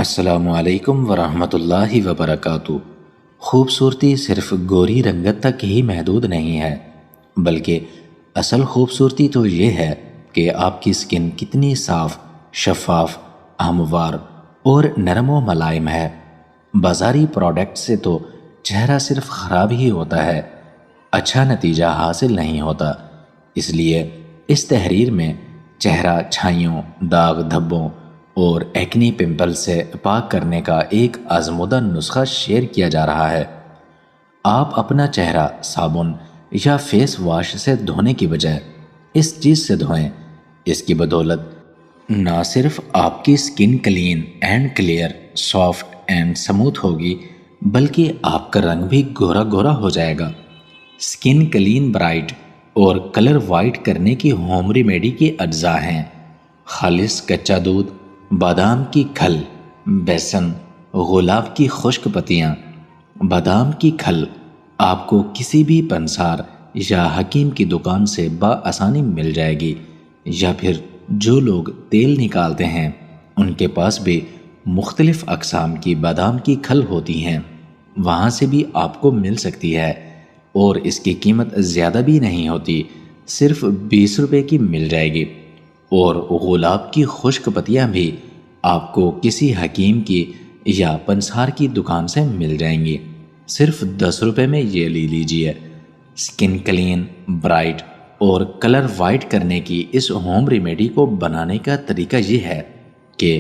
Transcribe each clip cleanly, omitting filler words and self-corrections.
السلام علیکم ورحمۃ اللہ وبرکاتہ۔ خوبصورتی صرف گوری رنگت تک ہی محدود نہیں ہے، بلکہ اصل خوبصورتی تو یہ ہے کہ آپ کی سکن کتنی صاف، شفاف، ہموار اور نرم و ملائم ہے۔ بازاری پروڈکٹ سے تو چہرہ صرف خراب ہی ہوتا ہے، اچھا نتیجہ حاصل نہیں ہوتا۔ اس لیے اس تحریر میں چہرہ چھائیوں، داغ دھبوں اور ایکنی پمپل سے پاک کرنے کا ایک آزمودہ نسخہ شیئر کیا جا رہا ہے۔ آپ اپنا چہرہ صابن یا فیس واش سے دھونے کی بجائے اس چیز سے دھوئیں۔ اس کی بدولت نہ صرف آپ کی سکن clean and clear, soft and smooth ہوگی، بلکہ آپ کا رنگ بھی گورا گورا ہو جائے گا۔ سکن کلین برائٹ اور کلر وائٹ کرنے کی ہوم ریمیڈی کے اجزاء ہیں: خالص کچا دودھ، بادام کی کھل، بیسن، گلاب کی خشک پتیاں۔ بادام کی کھل آپ کو کسی بھی پنسار یا حکیم کی دکان سے بآسانی مل جائے گی، یا پھر جو لوگ تیل نکالتے ہیں ان کے پاس بھی مختلف اقسام کی بادام کی کھل ہوتی ہیں، وہاں سے بھی آپ کو مل سکتی ہے، اور اس کی قیمت زیادہ بھی نہیں ہوتی، صرف 20 روپے کی مل جائے گی۔ اور گلاب کی خشک پتیاں بھی آپ کو کسی حکیم کی یا پنسار کی دکان سے مل جائیں گی، صرف 10 روپے میں یہ لے لیجئے۔ سکن کلین، برائٹ اور کلر وائٹ کرنے کی اس ہوم ریمیڈی کو بنانے کا طریقہ یہ ہے کہ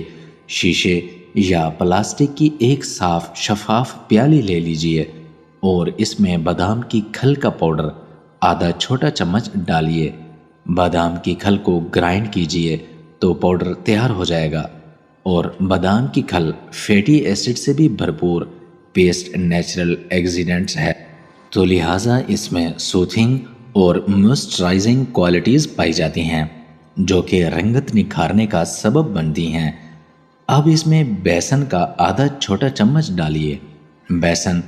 شیشے یا پلاسٹک کی ایک صاف شفاف پیالی لے لیجئے اور اس میں بادام کی کھل کا پاؤڈر آدھا چھوٹا چمچ ڈالیے۔ بادام کی کھل کو گرائنڈ کیجئے تو پاؤڈر تیار ہو جائے گا، اور بادام کی کھل فیٹی ایسڈ سے بھی بھرپور پیسٹ نیچرل ایکسیڈنٹس ہے، تو لہٰذا اس میں سوتھنگ اور موئسچرائزنگ کوالٹیز پائی جاتی ہیں جو کہ رنگت نکھارنے کا سبب بنتی ہیں۔ اب اس میں بیسن کا آدھا چھوٹا چمچ ڈالیے۔ بیسن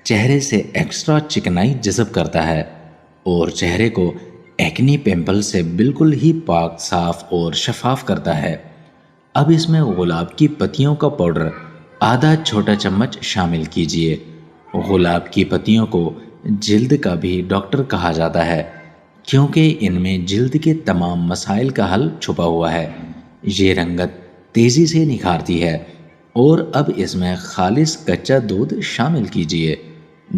چہرے سے ایکسٹرا چکنائی جذب کرتا ہے اور چہرے کو ایکنی پمپل سے بالکل ہی پاک، صاف اور شفاف کرتا ہے۔ اب اس میں گلاب کی پتیوں کا پاؤڈر آدھا چھوٹا چمچ شامل کیجئے۔ گلاب کی پتیوں کو جلد کا بھی ڈاکٹر کہا جاتا ہے، کیونکہ ان میں جلد کے تمام مسائل کا حل چھپا ہوا ہے۔ یہ رنگت تیزی سے نکھارتی ہے۔ اور اب اس میں خالص کچا دودھ شامل کیجئے۔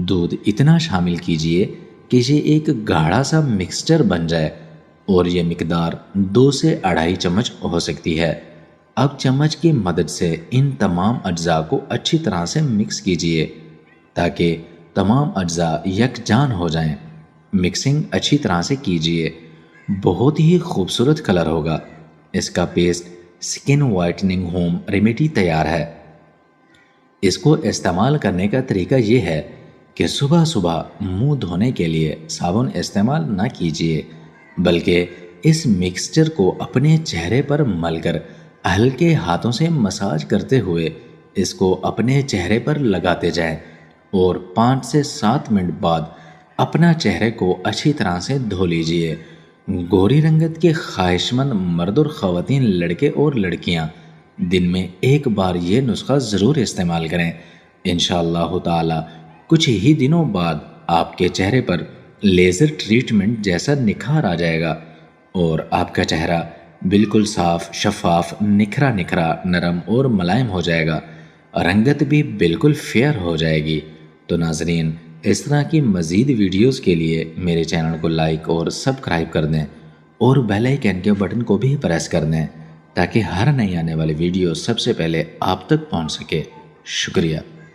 دودھ اتنا شامل کیجئے کہ یہ ایک گاڑھا سا مکسچر بن جائے، اور یہ مقدار 2 سے 2.5 چمچ ہو سکتی ہے۔ اب چمچ کی مدد سے ان تمام اجزاء کو اچھی طرح سے مکس کیجئے تاکہ تمام اجزاء یکجان ہو جائیں۔ مکسنگ اچھی طرح سے کیجئے۔ بہت ہی خوبصورت کلر ہوگا۔ اس کا پیسٹ سکن وائٹننگ ہوم ریمیڈی تیار ہے۔ اس کو استعمال کرنے کا طریقہ یہ ہے کہ صبح صبح منہ دھونے کے لیے صابن استعمال نہ کیجیے، بلکہ اس مکسچر کو اپنے چہرے پر مل کر ہلکے ہاتھوں سے مساج کرتے ہوئے اس کو اپنے چہرے پر لگاتے جائیں، اور 5 سے 7 منٹ بعد اپنا چہرے کو اچھی طرح سے دھو لیجیے۔ گوری رنگت کے خواہش مند مرد اور خواتین، لڑکے اور لڑکیاں دن میں ایک بار یہ نسخہ ضرور استعمال کریں۔ انشاءاللہ تعالی کچھ ہی دنوں بعد آپ کے چہرے پر لیزر ٹریٹمنٹ جیسا نکھار آ جائے گا، اور آپ کا چہرہ بالکل صاف، شفاف، نکھرا نکھرا، نرم اور ملائم ہو جائے گا۔ رنگت بھی بالکل فیئر ہو جائے گی۔ تو ناظرین، اس طرح کی مزید ویڈیوز کے لیے میرے چینل کو لائک اور سبسکرائب کر دیں، اور بیل آئیکن کے بٹن کو بھی پریس کر دیں تاکہ ہر نئی آنے والی ویڈیو سب سے پہلے آپ تک پہنچ سکے۔ شکریہ۔